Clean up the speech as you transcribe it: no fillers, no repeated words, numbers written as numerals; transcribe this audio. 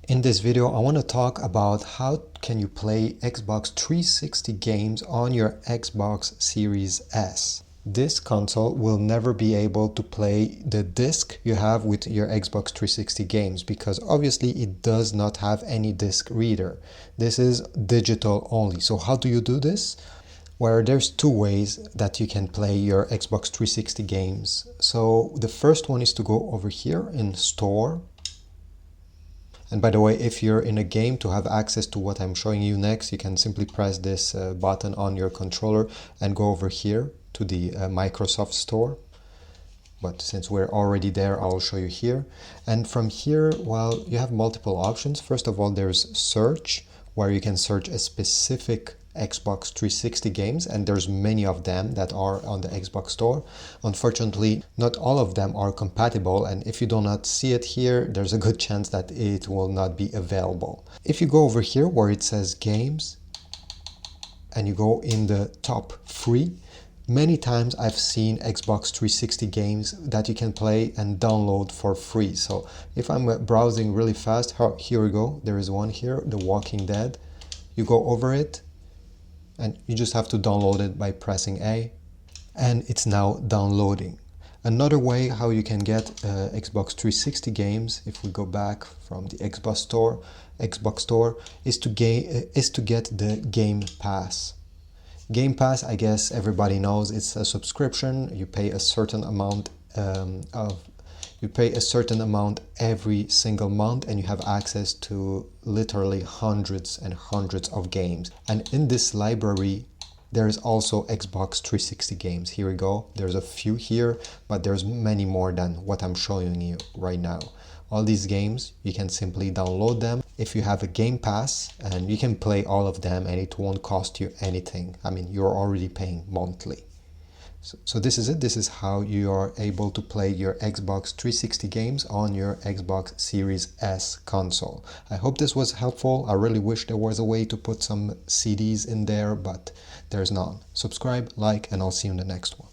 In this video, I want to talk about how can you play Xbox 360 games on your Xbox Series S. This console will never be able to play the disc you have with your Xbox 360 games because obviously it does not have any disc reader. This is digital only. So how do you do this? Where there's two ways that you can play your Xbox 360 games. So the first one is to go over here in Store. And by the way, if you're in a game, to have access to what I'm showing you next, you can simply press this button on your controller and go over here to the Microsoft Store. But since we're already there, I'll show you here. And from here, well, you have multiple options. First of all, there's search, where you can search a specific Xbox 360 games, and there's many of them that are on the Xbox Store. Unfortunately, not all of them are compatible, and if you do not see it here, there's a good chance that it will not be available. If you go over here where it says games, and you go in the top free, many times I've seen Xbox 360 games that you can play and download for free. So if I'm browsing really fast, here we go, there is one here, The Walking Dead. You go over it, and you just have to download it by pressing A, and it's now downloading. Another way how you can get Xbox 360 games, if we go back from the Xbox Store, is to get the Game Pass. Game Pass, I guess everybody knows, it's a subscription. You pay a certain amount every single month, and you have access to literally hundreds and hundreds of games. And in this library, there is also Xbox 360 games. Here we go. There's a few here, but there's many more than what I'm showing you right now. All these games, you can simply download them if you have a Game Pass, and you can play all of them and it won't cost you anything. I mean, you're already paying monthly. So this is it. This is how you are able to play your Xbox 360 games on your Xbox Series S console. I hope this was helpful. I really wish there was a way to put some CDs in there, but there's none. Subscribe, like, and I'll see you in the next one.